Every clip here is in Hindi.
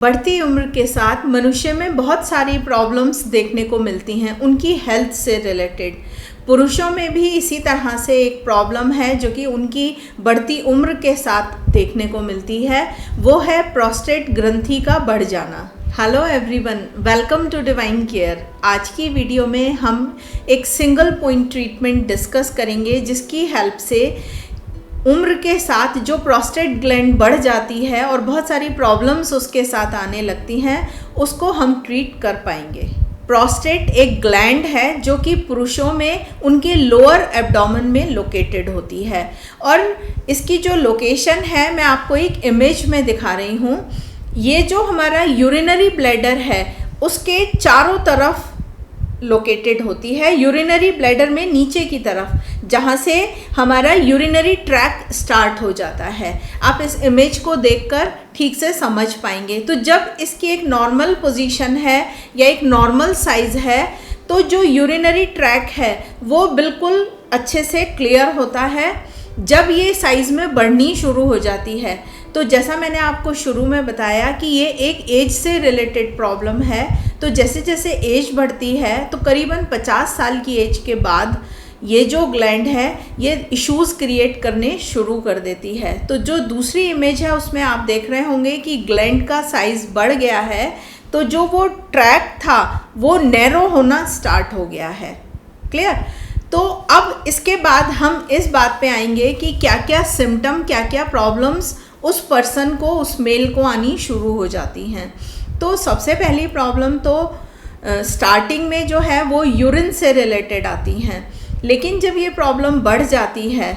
बढ़ती उम्र के साथ मनुष्य में बहुत सारी प्रॉब्लम्स देखने को मिलती हैं उनकी हेल्थ से रिलेटेड। पुरुषों में भी इसी तरह से एक प्रॉब्लम है जो कि उनकी बढ़ती उम्र के साथ देखने को मिलती है, वो है प्रोस्टेट ग्रंथि का बढ़ जाना। Hello everyone, welcome to divine care. आज की वीडियो में हम एक सिंगल पॉइंट ट्रीटमेंट डिस्कस करेंगे जिसकी हेल्प से उम्र के साथ जो प्रोस्टेट ग्लैंड बढ़ जाती है और बहुत सारी प्रॉब्लम्स उसके साथ आने लगती हैं, उसको हम ट्रीट कर पाएंगे। प्रोस्टेट एक ग्लैंड है जो कि पुरुषों में उनके लोअर एब्डोमेन में लोकेटेड होती है और इसकी जो लोकेशन है मैं आपको एक इमेज में दिखा रही हूँ। ये जो हमारा यूरिनरी ब्लैडर है उसके चारों तरफ लोकेटेड होती है। यूरिनरी ब्लैडर में नीचे की तरफ जहाँ से हमारा यूरिनरी ट्रैक स्टार्ट हो जाता है। आप इस इमेज को देखकर ठीक से समझ पाएंगे। तो जब इसकी एक नॉर्मल पोजीशन है या एक नॉर्मल साइज़ है तो जो यूरिनरी ट्रैक है वो बिल्कुल अच्छे से क्लियर होता है। जब ये साइज़ में बढ़नी शुरू हो जाती है तो जैसा मैंने आपको शुरू में बताया कि ये एक एज से रिलेटेड प्रॉब्लम है। तो जैसे जैसे एज बढ़ती है तो करीबन 50 साल की एज के बाद ये जो ग्लैंड है ये इश्यूज़ क्रिएट करने शुरू कर देती है। तो जो दूसरी इमेज है उसमें आप देख रहे होंगे कि ग्लैंड का साइज़ बढ़ गया है, तो जो वो ट्रैक था वो नैरो होना स्टार्ट हो गया है। क्लियर? तो अब इसके बाद हम इस बात पे आएंगे कि क्या क्या सिम्टम, क्या क्या प्रॉब्लम्स उस पर्सन को, उस मेल को आनी शुरू हो जाती हैं। तो सबसे पहली प्रॉब्लम तो स्टार्टिंग में जो है वो यूरिन से रिलेटेड आती हैं, लेकिन जब ये प्रॉब्लम बढ़ जाती है,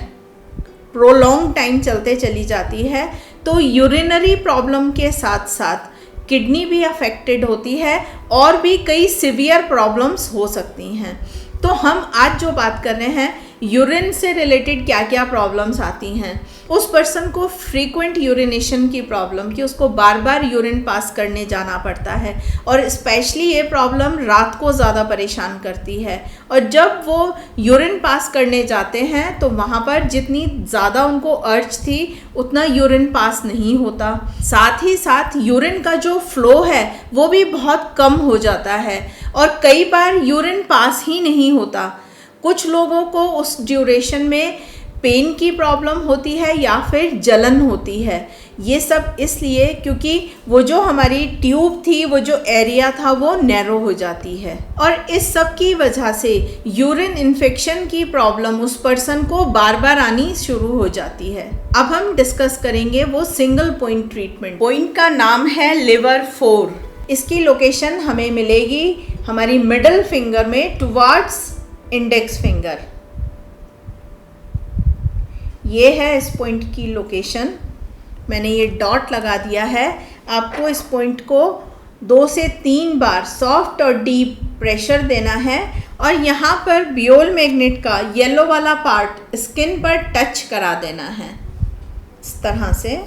प्रोलॉन्ग टाइम चलते चली जाती है, तो यूरिनरी प्रॉब्लम के साथ साथ किडनी भी अफेक्टेड होती है और भी कई सीवियर प्रॉब्लम्स हो सकती हैं। तो हम आज जो बात कर रहे हैं यूरिन से रिलेटेड क्या क्या प्रॉब्लम्स आती हैं। उस पर्सन को फ्रीक्वेंट यूरिनेशन की प्रॉब्लम, कि उसको बार बार यूरिन पास करने जाना पड़ता है और स्पेशली ये प्रॉब्लम रात को ज़्यादा परेशान करती है। और जब वो यूरिन पास करने जाते हैं तो वहाँ पर जितनी ज़्यादा उनको अर्ज थी उतना यूरिन पास नहीं होता। साथ ही साथ यूरिन का जो फ्लो है वो भी बहुत कम हो जाता है और कई बार यूरिन पास ही नहीं होता। कुछ लोगों को उस ड्यूरेशन में पेन की प्रॉब्लम होती है या फिर जलन होती है। ये सब इसलिए क्योंकि वो जो हमारी ट्यूब थी, वो जो एरिया था वो नैरो हो जाती है और इस सब की वजह से यूरिन इन्फेक्शन की प्रॉब्लम उस पर्सन को बार बार आनी शुरू हो जाती है। अब हम डिस्कस करेंगे वो सिंगल पॉइंट ट्रीटमेंट। पॉइंट का नाम है लिवर 4। इसकी लोकेशन हमें मिलेगी हमारी मिडल फिंगर में टुवर्ड्स इंडेक्स फिंगर। ये है इस पॉइंट की लोकेशन। मैंने ये डॉट लगा दिया है। आपको इस पॉइंट को 2 से 3 बार सॉफ्ट और डीप प्रेशर देना है और यहाँ पर बियोल मैग्नेट का येलो वाला पार्ट स्किन पर टच करा देना है इस तरह से।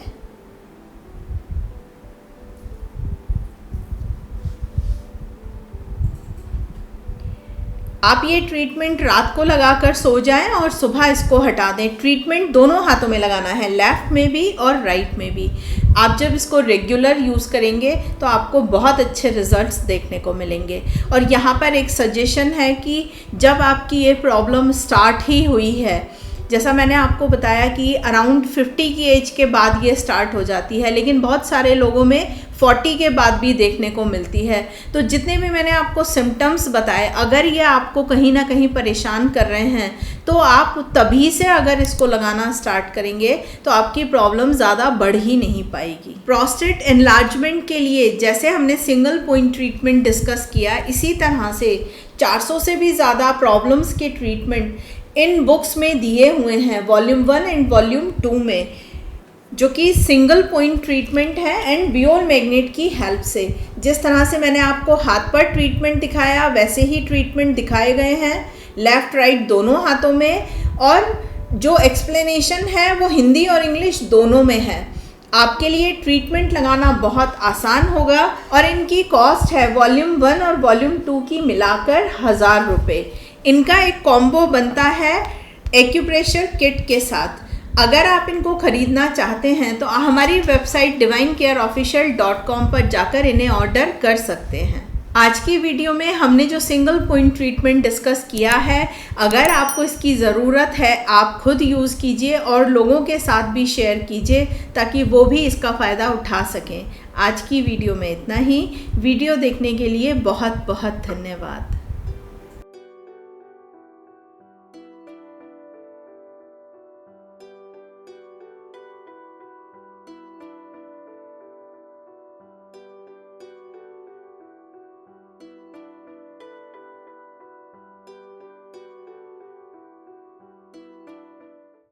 आप ये ट्रीटमेंट रात को लगाकर सो जाएं और सुबह इसको हटा दें। ट्रीटमेंट दोनों हाथों में लगाना है, लेफ़्ट में भी और राइट में भी। आप जब इसको रेगुलर यूज़ करेंगे तो आपको बहुत अच्छे रिजल्ट्स देखने को मिलेंगे। और यहाँ पर एक सजेशन है कि जब आपकी ये प्रॉब्लम स्टार्ट ही हुई है, जैसा मैंने आपको बताया कि अराउंड 50 की एज के बाद ये स्टार्ट हो जाती है, लेकिन बहुत सारे लोगों में 40 के बाद भी देखने को मिलती है। तो जितने भी मैंने आपको सिम्टम्स बताए, अगर ये आपको कहीं ना कहीं परेशान कर रहे हैं तो आप तभी से अगर इसको लगाना स्टार्ट करेंगे तो आपकी प्रॉब्लम ज़्यादा बढ़ ही नहीं पाएगी। प्रोस्टेट एनलार्जमेंट के लिए जैसे हमने सिंगल पॉइंट ट्रीटमेंट डिस्कस किया, इसी तरह से 400 से भी ज़्यादा प्रॉब्लम्स के ट्रीटमेंट इन बुक्स में दिए हुए हैं, वॉल्यूम 1 एंड वॉल्यूम 2 में, जो कि सिंगल पॉइंट ट्रीटमेंट है एंड बियोल मैग्नेट की हेल्प से। जिस तरह से मैंने आपको हाथ पर ट्रीटमेंट दिखाया वैसे ही ट्रीटमेंट दिखाए गए हैं, लेफ़्ट राइट दोनों हाथों में। और जो एक्सप्लेनेशन है वो हिंदी और इंग्लिश दोनों में है। आपके लिए ट्रीटमेंट लगाना बहुत आसान होगा और इनकी कॉस्ट है वॉल्यूम 1 और वॉल्यूम 2 की मिलाकर 1000 रुपये। इनका एक कॉम्बो बनता है एक्यूप्रेशर किट के साथ। अगर आप इनको ख़रीदना चाहते हैं तो हमारी वेबसाइट divinecareofficial.com पर जाकर इन्हें ऑर्डर कर सकते हैं। आज की वीडियो में हमने जो सिंगल पॉइंट ट्रीटमेंट डिस्कस किया है, अगर आपको इसकी ज़रूरत है आप खुद यूज़ कीजिए और लोगों के साथ भी शेयर कीजिए ताकि वो भी इसका फ़ायदा उठा सकें। आज की वीडियो में इतना ही। वीडियो देखने के लिए बहुत बहुत धन्यवाद।